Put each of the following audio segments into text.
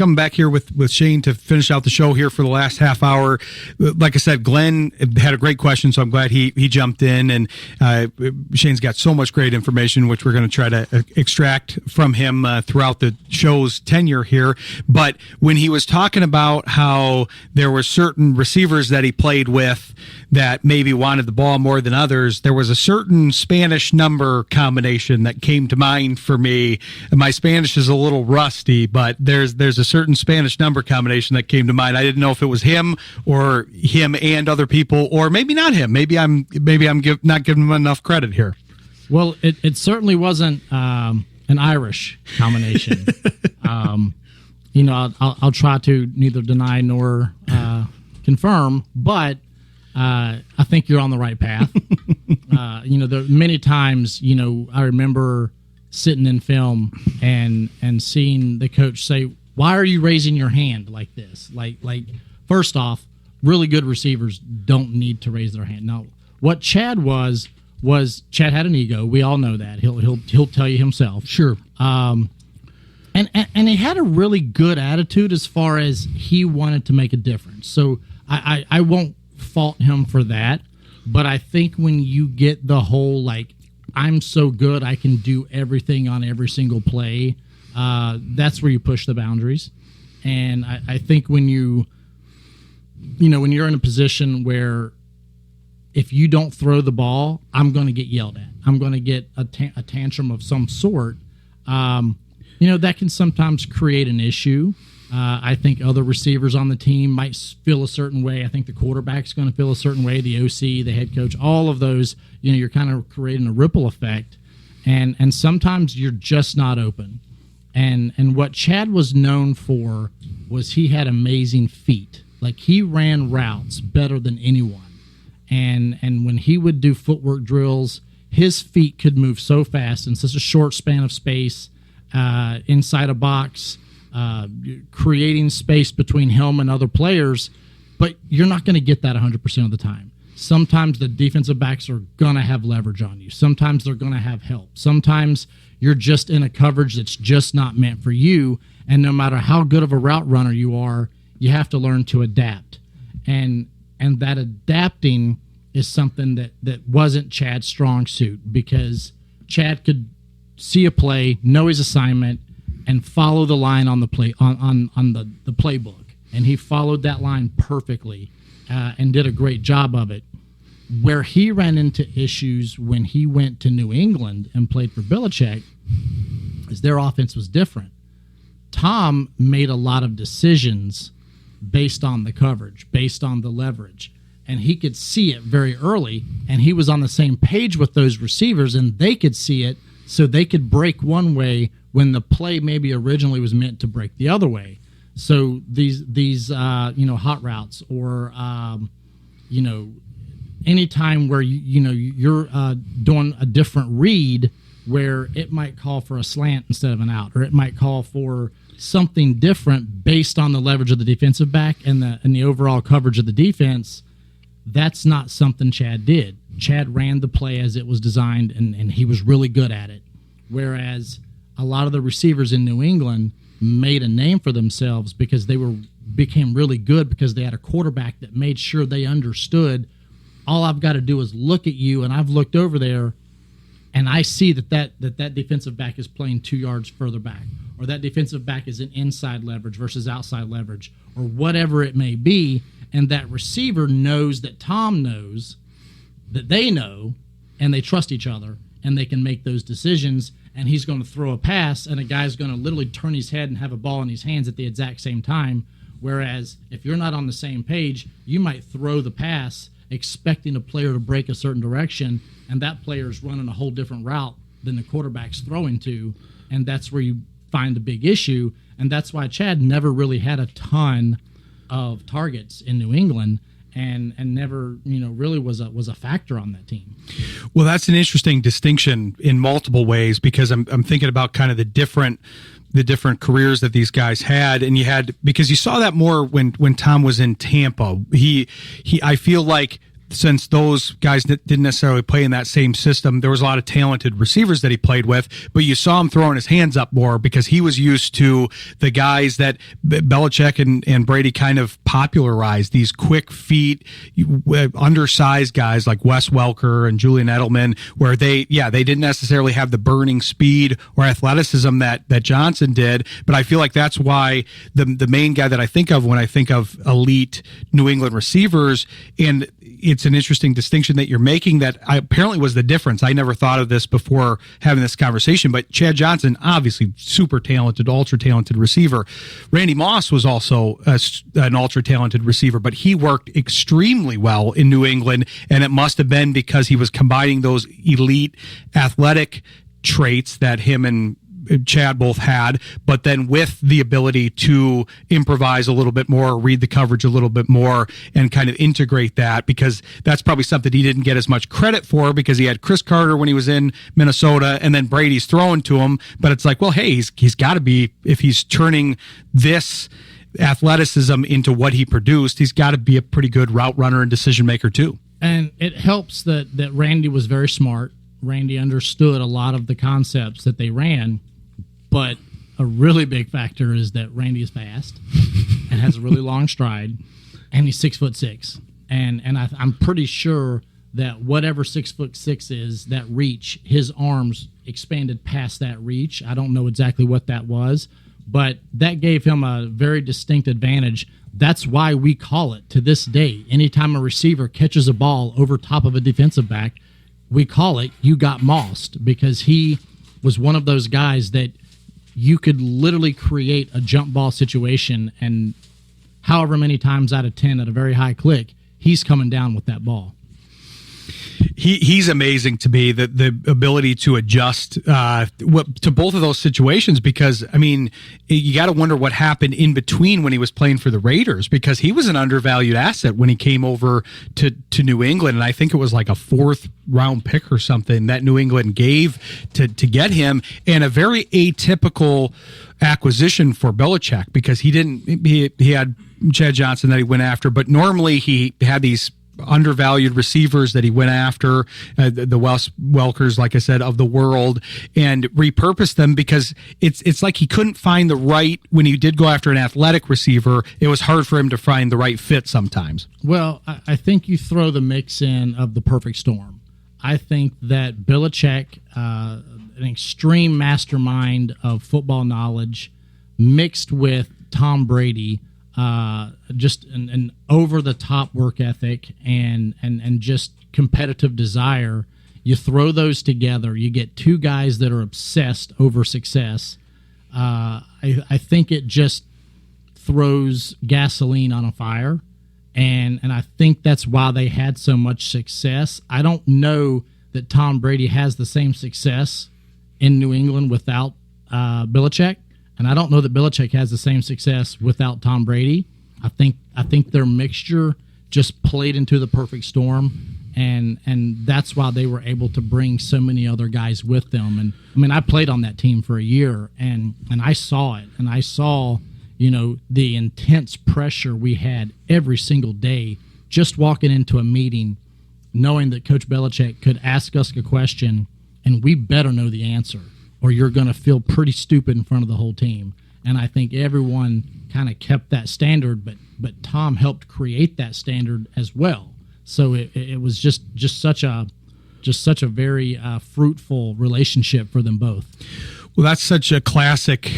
coming back here with Shayne to finish out the show here for the last half hour. Like I said, Glenn had a great question, so I'm glad he jumped in. And Shayne's got so much great information, which we're going to try to extract from him throughout the show's tenure here. But when he was talking about how there were certain receivers that he played with that maybe wanted the ball more than others, there was a certain Spanish number combination that came to mind for me. My Spanish is a little rusty, but there's a certain Spanish number combination that came to mind. I didn't know if it was him or him and other people, or maybe not him. Maybe I'm not giving him enough credit here. Well, it certainly wasn't an Irish combination. I'll try to neither deny nor confirm, but I think you're on the right path. There many times, I remember sitting in film and seeing the coach say, "Why are you raising your hand like this?" Like first off, really good receivers don't need to raise their hand. Now, what Chad was Chad had an ego. We all know that. He'll tell you himself. Sure. And he had a really good attitude as far as he wanted to make a difference. So I won't fault him for that. But I think when you get the whole, like, I'm so good, I can do everything on every single play, that's where you push the boundaries. And I think when when you're in a position where if you don't throw the ball, I'm going to get yelled at. I'm going to get a tantrum of some sort. That can sometimes create an issue. I think other receivers on the team might feel a certain way. I think the quarterback's going to feel a certain way, the OC, the head coach, all of those, you're kind of creating a ripple effect. And sometimes you're just not open. And what Chad was known for was he had amazing feet. Like, he ran routes better than anyone. And when he would do footwork drills, his feet could move so fast in such a short span of space, inside a box, creating space between him and other players, but you're not going to get that 100% of the time. Sometimes the defensive backs are going to have leverage on you. Sometimes they're going to have help. Sometimes you're just in a coverage that's just not meant for you, and no matter how good of a route runner you are, you have to learn to adapt. And that adapting is something that wasn't Chad's strong suit, because Chad could see a play, know his assignment, and follow the line on the play on the playbook. And he followed that line perfectly and did a great job of it. Where he ran into issues when he went to New England and played for Belichick is their offense was different. Tom made a lot of decisions based on the coverage, based on the leverage. And he could see it very early, and he was on the same page with those receivers, and they could see it, so they could break one way when the play maybe originally was meant to break the other way. So these hot routes, or any time where you're doing a different read where it might call for a slant instead of an out, or it might call for something different based on the leverage of the defensive back and the overall coverage of the defense. That's not something Chad did. Chad ran the play as it was designed, and he was really good at it. Whereas a lot of the receivers in New England made a name for themselves because they became really good because they had a quarterback that made sure they understood, all I've got to do is look at you, and I've looked over there, and I see that defensive back is playing 2 yards further back, or that defensive back is an inside leverage versus outside leverage, or whatever it may be. And that receiver knows that Tom knows that they know, and they trust each other, and they can make those decisions. And he's going to throw a pass, and a guy's going to literally turn his head and have a ball in his hands at the exact same time. Whereas if you're not on the same page, you might throw the pass expecting a player to break a certain direction, and that player's running a whole different route than the quarterback's throwing to. And that's where you find the big issue. And that's why Chad never really had a ton of targets in New England, and never really was a factor on that team. Well, that's an interesting distinction in multiple ways, because I'm thinking about kind of the different careers that these guys had, and because you saw that more when Tom was in Tampa. I feel like since those guys didn't necessarily play in that same system, there was a lot of talented receivers that he played with, but you saw him throwing his hands up more because he was used to the guys that Belichick and Brady kind of popularized, these quick feet, undersized guys like Wes Welker and Julian Edelman, where they didn't necessarily have the burning speed or athleticism that Johnson did. But I feel like that's why the main guy that I think of when I think of elite New England receivers, and it's an interesting distinction that you're making that apparently was the difference. I never thought of this before having this conversation, but Chad Johnson, obviously super talented, ultra talented receiver. Randy Moss was also an ultra talented receiver, but he worked extremely well in New England, and it must have been because he was combining those elite athletic traits that him and Chad both had, but then with the ability to improvise a little bit more, read the coverage a little bit more, and kind of integrate that, because that's probably something he didn't get as much credit for because he had Chris Carter when he was in Minnesota, and then Brady's throwing to him. But it's like, well, hey, he's got to be, if he's turning this athleticism into what he produced, he's got to be a pretty good route runner and decision maker too. And it helps that Randy was very smart. Randy understood a lot of the concepts that they ran. But a really big factor is that Randy is fast and has a really long stride, and he's 6'6". And I'm pretty sure that whatever 6'6" is, that reach, his arms expanded past that reach. I don't know exactly what that was, but that gave him a very distinct advantage. That's why we call it to this day. Anytime a receiver catches a ball over top of a defensive back, we call it "you got mossed," because he was one of those guys that you could literally create a jump ball situation, and however many times out of 10 at a very high click, he's coming down with that ball. He's amazing to me, the ability to adjust to both of those situations, because, I mean, you got to wonder what happened in between when he was playing for the Raiders, because he was an undervalued asset when he came over to New England, and I think it was like a 4th round pick or something that New England gave to get him, and a very atypical acquisition for Belichick, because he had Chad Johnson that he went after, but normally he had these undervalued receivers that he went after, the Wes Welkers, like I said, of the world, and repurposed them, because it's like he couldn't find the right, when he did go after an athletic receiver, it was hard for him to find the right fit sometimes. Well, I think you throw the mix in of the perfect storm. I think that Belichick, an extreme mastermind of football knowledge, mixed with Tom Brady, just an over-the-top work ethic and just competitive desire. You throw those together, you get two guys that are obsessed over success. I think it just throws gasoline on a fire, and I think that's why they had so much success. I don't know that Tom Brady has the same success in New England without Belichick. And I don't know that Belichick has the same success without Tom Brady. I think their mixture just played into the perfect storm, and that's why they were able to bring so many other guys with them. And I mean, I played on that team for a year, and I saw it, and I saw, the intense pressure we had every single day, just walking into a meeting, knowing that Coach Belichick could ask us a question, and we better know the answer, or you're going to feel pretty stupid in front of the whole team. And I think everyone kind of kept that standard, but Tom helped create that standard as well. So it was just such a very fruitful relationship for them both. Well, that's such a classic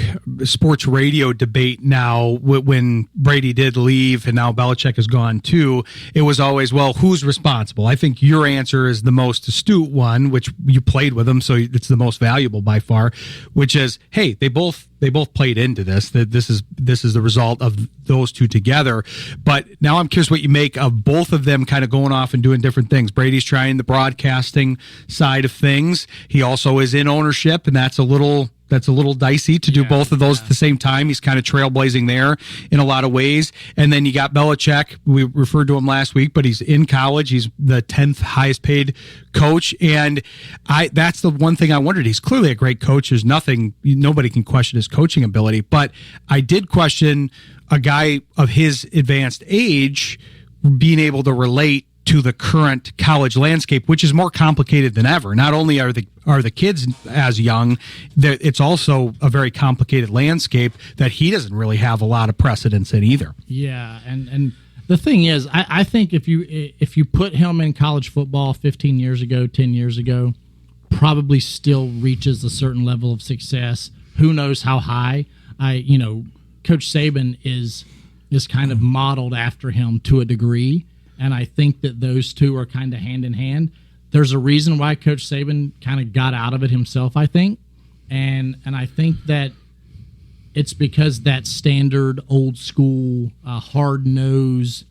sports radio debate now. When Brady did leave and now Belichick is gone too, it was always, well, who's responsible? I think your answer is the most astute one, which you played with them, so it's the most valuable by far, which is, hey, they both played into this. That this is the result of those two together. But now I'm curious what you make of both of them kind of going off and doing different things. Brady's trying the broadcasting side of things. He also is in ownership, and that's a little dicey to do both of those at the same time. He's kind of trailblazing there in a lot of ways. And then you got Belichick. We referred to him last week, but he's in college. He's the 10th highest paid coach. And that's the one thing I wondered. He's clearly a great coach. There's nobody can question his coaching ability. But I did question a guy of his advanced age being able to relate to the current college landscape, which is more complicated than ever. Not only are the kids as young, it's also a very complicated landscape that he doesn't really have a lot of precedence in either. Yeah, and the thing is, I think if you put him in college football 15 years ago, 10 years ago, probably still reaches a certain level of success. Who knows how high? Coach Saban is kind of modeled after him to a degree, and I think that those two are kind of hand in hand. There's a reason why Coach Saban kind of got out of it himself, I think, and I think that it's because that standard old school hard nose,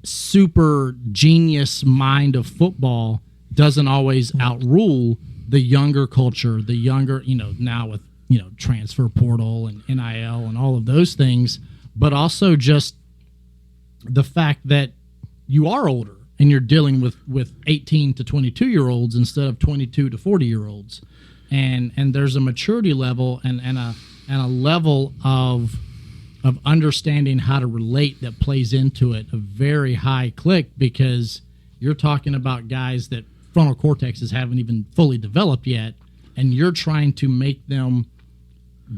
super genius mind of football doesn't always outrule the younger culture, the younger, now with transfer portal and NIL and all of those things, but also just the fact that you are older and you're dealing with 18 to 22-year-olds instead of 22 to 40-year-olds. And there's a maturity level and a level of understanding how to relate that plays into it, a very high click, because you're talking about guys that frontal cortexes haven't even fully developed yet, and you're trying to make them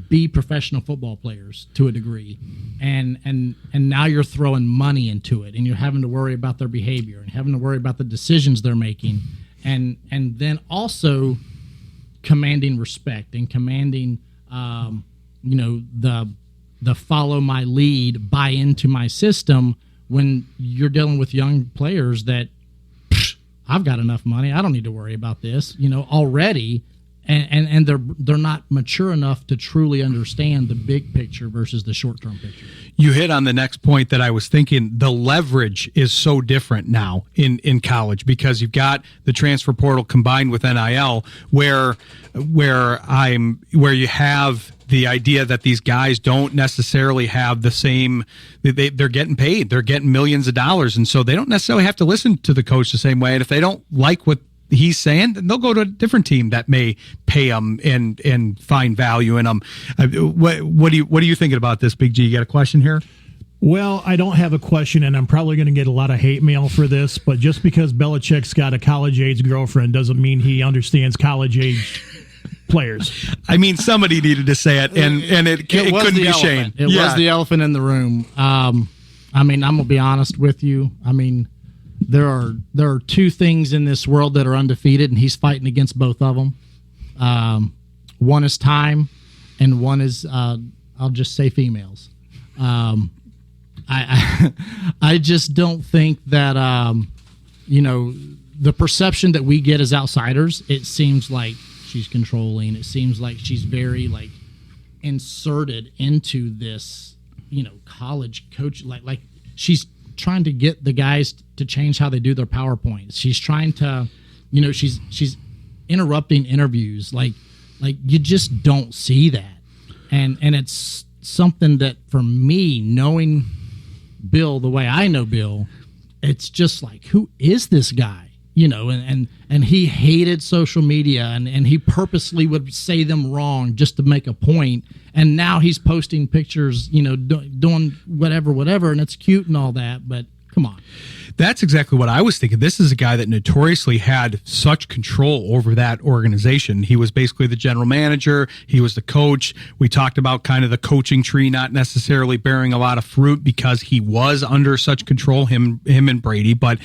be professional football players to a degree, and now you're throwing money into it, and you're having to worry about their behavior and having to worry about the decisions they're making, and then also commanding respect and commanding the follow my lead, buy into my system, when you're dealing with young players that I've got enough money, I don't need to worry about this already. And they're not mature enough to truly understand the big picture versus the short-term picture. You hit on the next point that I was thinking. The leverage is so different now in college, because you've got the transfer portal combined with NIL, where you have the idea that these guys don't necessarily have the same. They're getting paid. They're getting millions of dollars, and so they don't necessarily have to listen to the coach the same way. And if they don't like what he's saying, they'll go to a different team that may pay them and find value in them. What are you thinking about this, Big G? You got a question here? Well, I don't have a question, and I'm probably going to get a lot of hate mail for this, but just because Belichick's got a college-age girlfriend doesn't mean he understands college-age players. I mean, somebody needed to say it, and it couldn't be Shayne. It was the elephant in the room. I'm going to be honest with you. There are two things in this world that are undefeated, and he's fighting against both of them. One is time, and one is I'll just say females. I just don't think that the perception that we get as outsiders, it seems like she's controlling. It seems like she's very inserted into this college coach, like she's trying to get the guys to change how they do their PowerPoints. She's trying to, she's interrupting interviews. Like you just don't see that. And it's something that, for me, knowing Bill the way I know Bill, it's just like, who is this guy? And he hated social media, and he purposely would say them wrong just to make a point. And now he's posting pictures, doing whatever, and it's cute and all that, but come on. That's exactly what I was thinking. This is a guy that notoriously had such control over that organization. He was basically the general manager. He was the coach. We talked about kind of the coaching tree not necessarily bearing a lot of fruit because he was under such control, him and Brady. But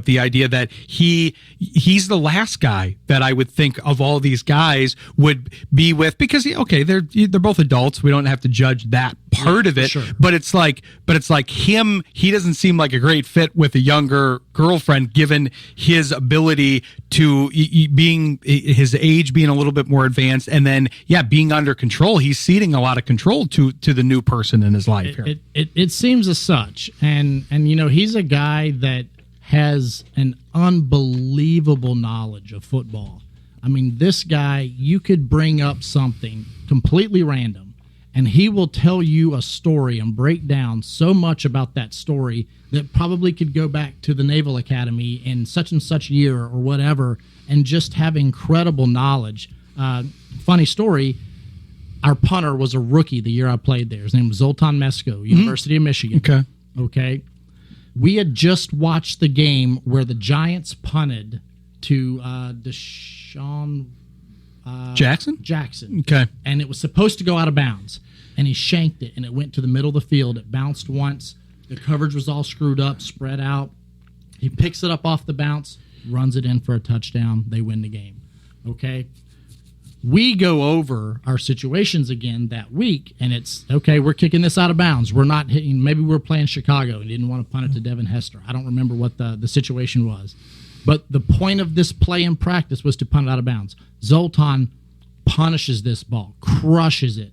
the idea that he's the last guy that I would think of all these guys would be with, because they're both adults. We don't have to judge that part of it. Sure. But it's like him. He doesn't seem like a great fit with a younger girlfriend, given his ability to being his age, being a little bit more advanced, and then being under control. He's ceding a lot of control to the new person in his life here. It seems as such, and he's a guy that has an unbelievable knowledge of football. This guy, you could bring up something completely random, and he will tell you a story and break down so much about that story that probably could go back to the Naval Academy in such and such year or whatever, and just have incredible knowledge. Funny story, our punter was a rookie the year I played there. His name was Zoltan Mesko, University of Michigan. Okay. We had just watched the game where the Giants punted to Deshaun Jackson? Jackson. Okay. And it was supposed to go out of bounds. And he shanked it, and it went to the middle of the field. It bounced once. The coverage was all screwed up, spread out. He picks it up off the bounce, runs it in for a touchdown. They win the game. Okay? We go over our situations again that week, and it's, okay, we're kicking this out of bounds. We're not hitting, maybe we're playing Chicago and didn't want to punt it to Devin Hester. I don't remember what the situation was. But the point of this play in practice was to punt it out of bounds. Zoltan punishes this ball, crushes it.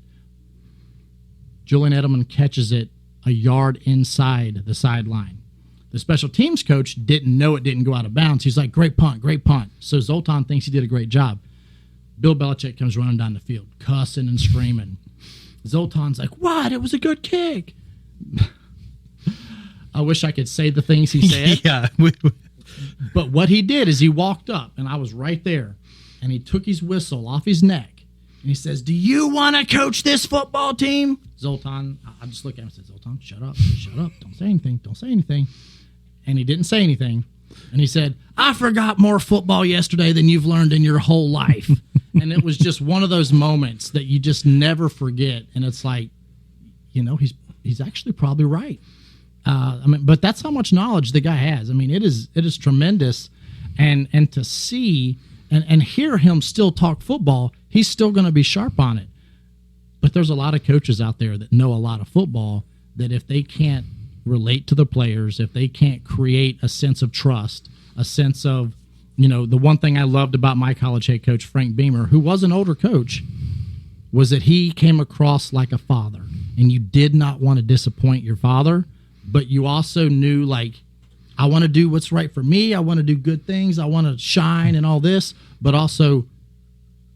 Julian Edelman catches it a yard inside the sideline. The special teams coach didn't know it didn't go out of bounds. He's like, great punt, great punt. So Zoltan thinks he did a great job. Bill Belichick comes running down the field, cussing and screaming. Zoltan's like, what? It was a good kick. I wish I could say the things he said. Yeah. But what he did is he walked up, and I was right there, and he took his whistle off his neck, and he says, do you want to coach this football team? Zoltan, I just looked at him and said, Zoltan, shut up, don't say anything. And he didn't say anything. And he said, I forgot more football yesterday than you've learned in your whole life. And it was just one of those moments that you just never forget. And it's like, he's actually probably right. But that's how much knowledge the guy has. I mean, it is tremendous. And to see and hear him still talk football, he's still going to be sharp on it. But there's a lot of coaches out there that know a lot of football that if they can't relate to the players, if they can't create a sense of trust, a sense of, the one thing I loved about my college head coach, Frank Beamer, who was an older coach, was that he came across like a father. And you did not want to disappoint your father, but you also knew, like, I want to do what's right for me. I want to do good things. I want to shine and all this, but also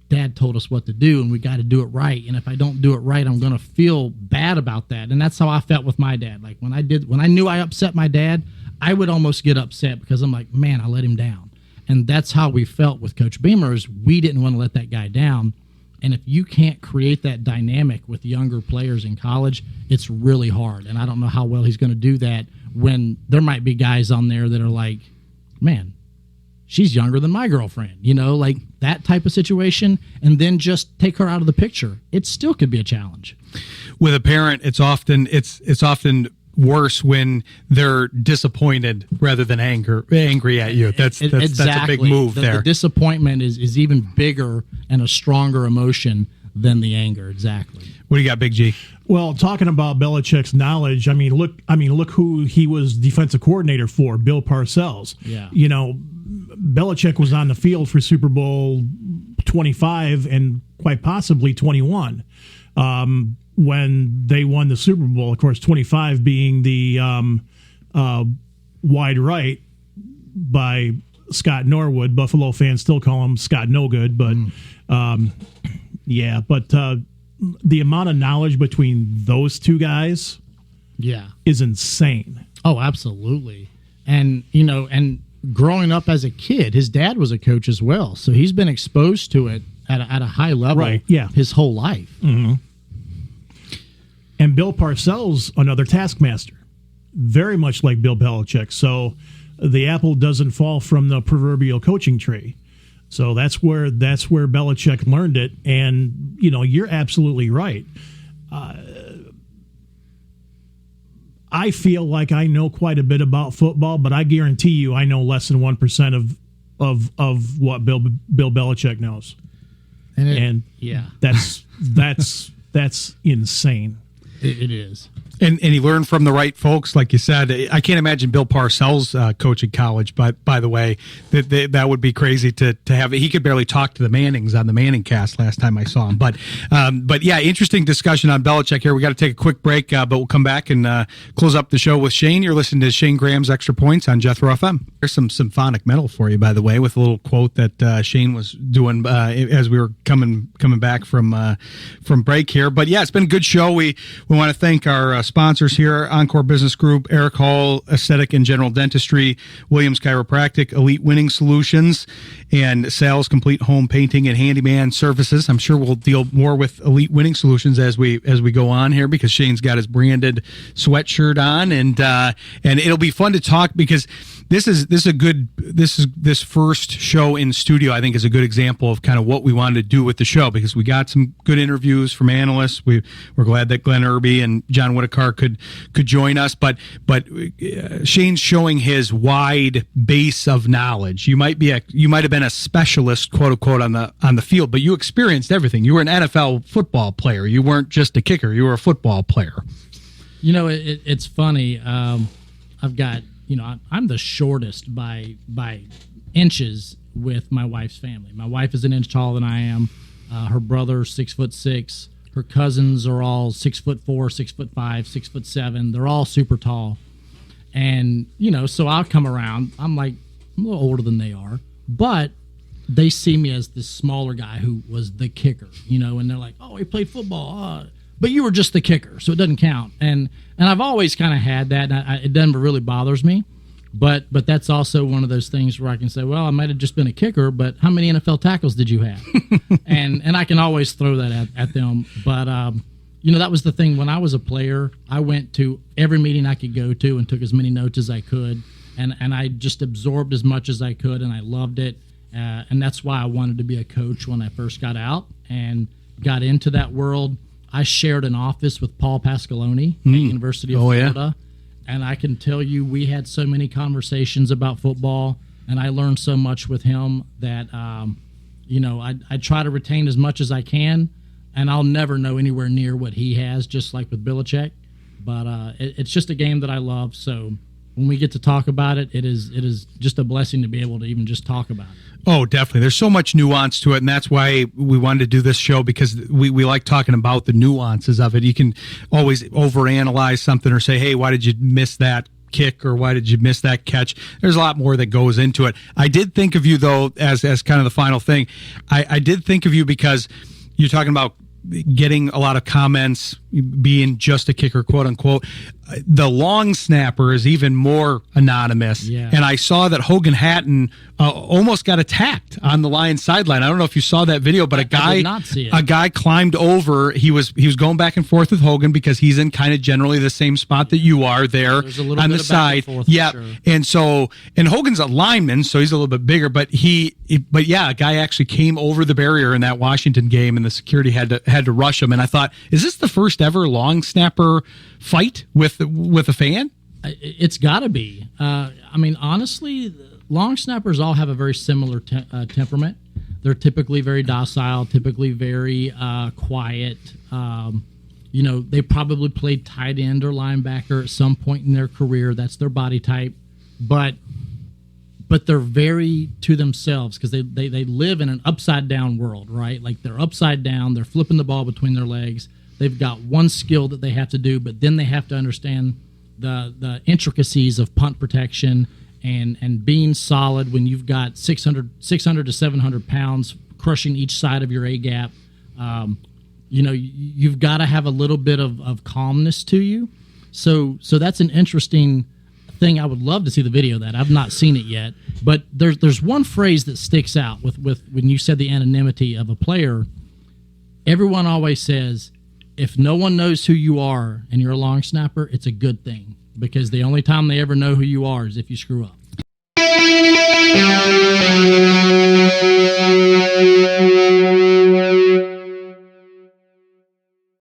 Dad told us what to do, and we got to do it right. And if I don't do it right, I'm going to feel bad about that. And that's how I felt with my dad. Like when I knew I upset my dad, I would almost get upset because I'm like, man, I let him down. And that's how we felt with Coach Beamer, is we didn't want to let that guy down. And if you can't create that dynamic with younger players in college, it's really hard. And I don't know how well he's going to do that when there might be guys on there that are like, man, she's younger than my girlfriend, like that type of situation, and then just take her out of the picture. It still could be a challenge. With a parent, it's often worse when they're disappointed rather than angry at you. That's a big move there. The disappointment is even bigger and a stronger emotion than the anger. Exactly. What do you got, Big G? Well, talking about Belichick's knowledge, look who he was defensive coordinator for, Bill Parcells. Yeah. Belichick was on the field for Super Bowl 25 and quite possibly 21 when they won the Super Bowl. Of course, 25 being the wide right by Scott Norwood. Buffalo fans still call him Scott No Good, but the amount of knowledge between those two guys is insane. Oh, absolutely. And, and growing up as a kid, his dad was a coach as well. So he's been exposed to it at a high level his whole life. Mm-hmm. And Bill Parcells, another taskmaster, very much like Bill Belichick. So the apple doesn't fall from the proverbial coaching tree. So that's where Belichick learned it. And, you're absolutely right. I feel like I know quite a bit about football, but I guarantee you I know less than 1% of what Bill Belichick knows. And that's insane. It is. And he learned from the right folks, like you said. I can't imagine Bill Parcells coaching college, but by the way, that would be crazy to have. He could barely talk to the Mannings on the Manning cast last time I saw him. But yeah, interesting discussion on Belichick here. We got to take a quick break, but we'll come back and close up the show with Shayne. You're listening to Shayne Graham's Extra Points on Jethro FM. There's some symphonic metal for you, by the way, with a little quote that Shayne was doing as we were coming back from break here. But yeah, it's been a good show. We want to thank our sponsors here: Encore Business Group, Eric Hall Aesthetic and General Dentistry, Williams Chiropractic, Elite Winning Solutions, and Sal's Complete Home Painting and Handyman Services. I'm sure we'll deal more with Elite Winning Solutions as we go on here, because Shayne's got his branded sweatshirt on, and it'll be fun to talk, because this first show in studio, I think, is a good example of kind of what we wanted to do with the show, because we got some good interviews from analysts. We're glad that Glenn Irby and John Whitaker could join us, but Shayne's showing his wide base of knowledge. You might have been a specialist, quote unquote, on the field, but you experienced everything. You were an NFL football player. You weren't just a kicker. You were a football player. It's funny. I've got, I'm the shortest by inches with my wife's family. My wife is an inch taller than I am. Her brother's 6'6". Her cousins are all 6'4", 6'5", 6'7". They're all super tall. And, so I'll come around. I'm a little older than they are, but they see me as this smaller guy who was the kicker, and they're like, oh, he played football. But you were just the kicker, so it doesn't count. And I've always kind of had that, and it never really bothers me. But that's also one of those things where I can say, well, I might have just been a kicker, but how many NFL tackles did you have? and I can always throw that at them. But, that was the thing. When I was a player, I went to every meeting I could go to and took as many notes as I could. And I just absorbed as much as I could, and I loved it. And that's why I wanted to be a coach when I first got out and got into that world. I shared an office with Paul Pasqualoni at University of Florida. Yeah. And I can tell you, we had so many conversations about football, and I learned so much with him that, I try to retain as much as I can, and I'll never know anywhere near what he has, just like with Belichick. But it's just a game that I love, so when we get to talk about it, it is just a blessing to be able to even just talk about it. Oh, definitely. There's so much nuance to it, and that's why we wanted to do this show, because we like talking about the nuances of it. You can always overanalyze something or say, hey, why did you miss that kick, or why did you miss that catch? There's a lot more that goes into it. I did think of you, though, as kind of the final thing. I did think of you because you're talking about getting a lot of comments, being just a kicker, quote unquote. The long snapper is even more anonymous. Yeah. And I saw that Hogan Hatton almost got attacked on the Lions sideline. I don't know if you saw that video, but I did not see it. A guy climbed over. He was going back and forth with Hogan, because he's in kind of generally the same spot that you are there on the side. Yeah. Sure. And Hogan's a lineman, so he's a little bit bigger, but a guy actually came over the barrier in that Washington game, and the security had to rush him. And I thought, is this the first ever long snapper fight with a fan? It's got to be. Honestly, long snappers all have a very similar temperament. They're typically very docile, typically very quiet. They probably played tight end or linebacker at some point in their career. That's their body type. But they're very to themselves, because they live in an upside down world, right? Like, they're upside down. They're flipping the ball between their legs. They've got one skill that they have to do, but then they have to understand the intricacies of punt protection and being solid when you've got 600 to 700 pounds crushing each side of your A-gap. You've got to have a little bit of calmness to you. So that's an interesting thing. I would love to see the video of that. I've not seen it yet, but there's one phrase that sticks out with when you said the anonymity of a player. Everyone always says, if no one knows who you are and you're a long snapper, it's a good thing, because the only time they ever know who you are is if you screw up.